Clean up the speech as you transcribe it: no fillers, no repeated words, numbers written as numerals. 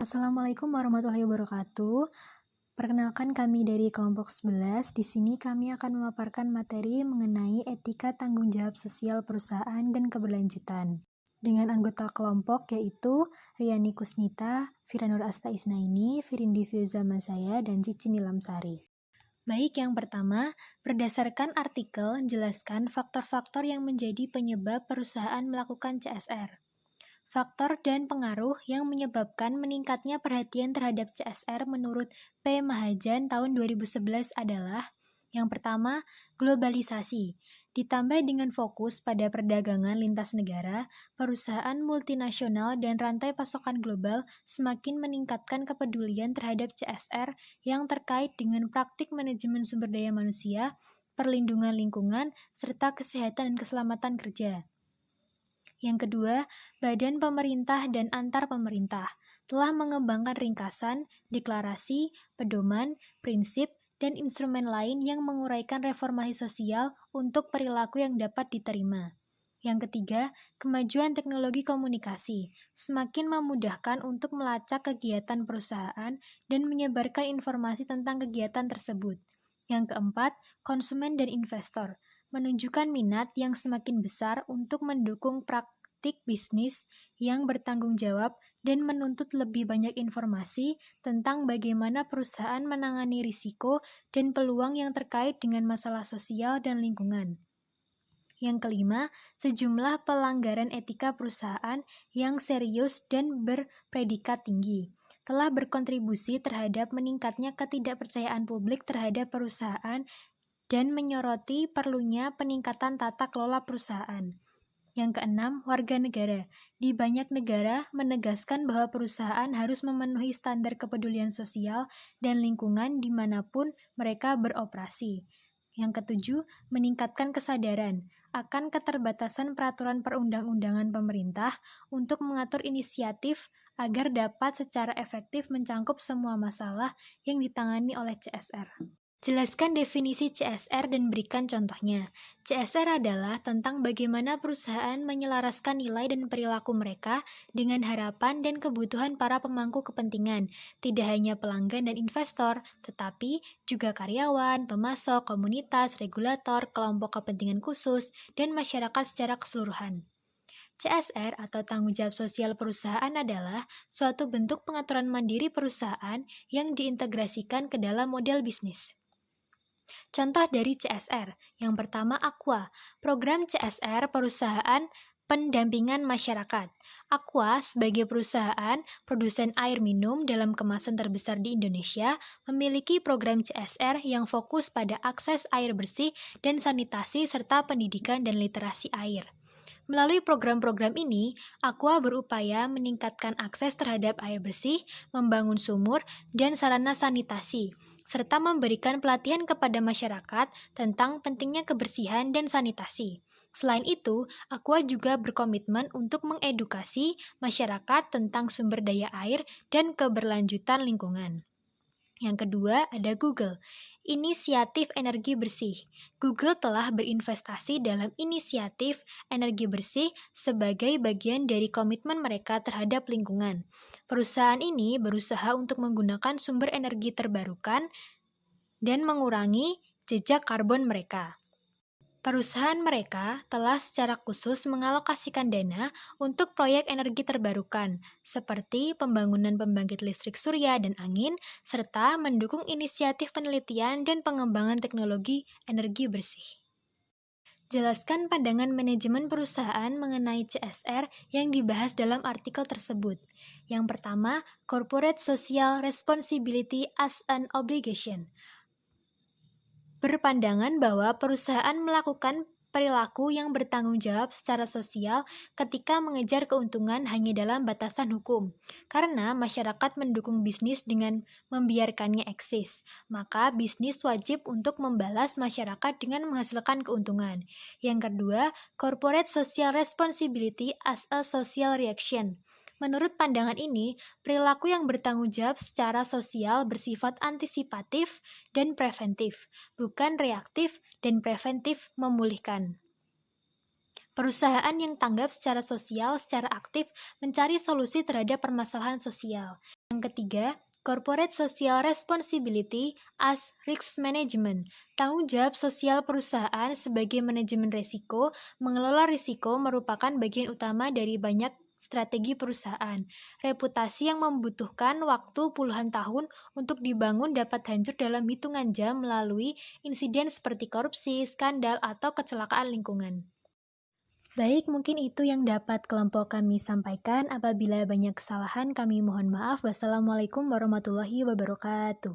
Assalamualaikum warahmatullahi wabarakatuh. Perkenalkan kami dari kelompok 11. Di sini kami akan memaparkan materi mengenai etika tanggung jawab sosial perusahaan dan keberlanjutan. Dengan anggota kelompok yaitu Riani Kusnita, Firanur Asta Isnaini, Firindi Filza Masaya, dan Cici Nilamsari. Baik, yang pertama, berdasarkan artikel, jelaskan faktor-faktor yang menjadi penyebab perusahaan melakukan CSR. Faktor dan pengaruh yang menyebabkan meningkatnya perhatian terhadap CSR menurut P. Mahajan tahun 2011 adalah: yang pertama, globalisasi. Ditambah dengan fokus pada perdagangan lintas negara, perusahaan multinasional dan rantai pasokan global semakin meningkatkan kepedulian terhadap CSR yang terkait dengan praktik manajemen sumber daya manusia, perlindungan lingkungan, serta kesehatan dan keselamatan kerja. Yang kedua, badan pemerintah dan antar pemerintah telah mengembangkan ringkasan, deklarasi, pedoman, prinsip, dan instrumen lain yang menguraikan reformasi sosial untuk perilaku yang dapat diterima. Yang ketiga, kemajuan teknologi komunikasi semakin memudahkan untuk melacak kegiatan perusahaan dan menyebarkan informasi tentang kegiatan tersebut. Yang keempat, konsumen dan investor menunjukkan minat yang semakin besar untuk mendukung praktik bisnis yang bertanggung jawab dan menuntut lebih banyak informasi tentang bagaimana perusahaan menangani risiko dan peluang yang terkait dengan masalah sosial dan lingkungan. Yang kelima, sejumlah pelanggaran etika perusahaan yang serius dan berpredikat tinggi telah berkontribusi terhadap meningkatnya ketidakpercayaan publik terhadap perusahaan dan menyoroti perlunya peningkatan tata kelola perusahaan. Yang keenam, warga negara. Di banyak negara menegaskan bahwa perusahaan harus memenuhi standar kepedulian sosial dan lingkungan dimanapun mereka beroperasi. Yang ketujuh, meningkatkan kesadaran akan keterbatasan peraturan perundang-undangan pemerintah untuk mengatur inisiatif agar dapat secara efektif mencangkup semua masalah yang ditangani oleh CSR. Jelaskan definisi CSR dan berikan contohnya. CSR adalah tentang bagaimana perusahaan menyelaraskan nilai dan perilaku mereka dengan harapan dan kebutuhan para pemangku kepentingan, tidak hanya pelanggan dan investor, tetapi juga karyawan, pemasok, komunitas, regulator, kelompok kepentingan khusus, dan masyarakat secara keseluruhan. CSR atau tanggung jawab sosial perusahaan adalah suatu bentuk pengaturan mandiri perusahaan yang diintegrasikan ke dalam model bisnis. Contoh dari CSR, yang pertama Aqua, program CSR perusahaan pendampingan masyarakat. Aqua sebagai perusahaan produsen air minum dalam kemasan terbesar di Indonesia memiliki program CSR yang fokus pada akses air bersih dan sanitasi serta pendidikan dan literasi air. Melalui program-program ini, Aqua berupaya meningkatkan akses terhadap air bersih, membangun sumur, dan sarana sanitasi, serta memberikan pelatihan kepada masyarakat tentang pentingnya kebersihan dan sanitasi. Selain itu, Aqua juga berkomitmen untuk mengedukasi masyarakat tentang sumber daya air dan keberlanjutan lingkungan. Yang kedua, ada Google. Inisiatif energi bersih. Google telah berinvestasi dalam inisiatif energi bersih sebagai bagian dari komitmen mereka terhadap lingkungan. Perusahaan ini berusaha untuk menggunakan sumber energi terbarukan dan mengurangi jejak karbon mereka. Perusahaan mereka telah secara khusus mengalokasikan dana untuk proyek energi terbarukan, seperti pembangunan pembangkit listrik surya dan angin, serta mendukung inisiatif penelitian dan pengembangan teknologi energi bersih. Jelaskan pandangan manajemen perusahaan mengenai CSR yang dibahas dalam artikel tersebut. Yang pertama, Corporate Social Responsibility as an Obligation. Berpandangan bahwa perusahaan melakukan perilaku yang bertanggung jawab secara sosial ketika mengejar keuntungan hanya dalam batasan hukum. Karena masyarakat mendukung bisnis dengan membiarkannya eksis, maka bisnis wajib untuk membalas masyarakat dengan menghasilkan keuntungan. Yang kedua, Corporate Social Responsibility as a Social Reaction. Menurut pandangan ini, perilaku yang bertanggung jawab secara sosial bersifat antisipatif dan preventif, bukan reaktif dan preventif memulihkan. Perusahaan yang tanggap secara sosial secara aktif mencari solusi terhadap permasalahan sosial. Yang ketiga, Corporate Social Responsibility as Risk Management. Tanggung jawab sosial perusahaan sebagai manajemen risiko. Mengelola risiko merupakan bagian utama dari banyak strategi perusahaan. Reputasi yang membutuhkan waktu puluhan tahun untuk dibangun dapat hancur dalam hitungan jam melalui insiden seperti korupsi, skandal, atau kecelakaan lingkungan. Baik, mungkin itu yang dapat kelompok kami sampaikan. Apabila banyak kesalahan, kami mohon maaf. Wassalamualaikum warahmatullahi wabarakatuh.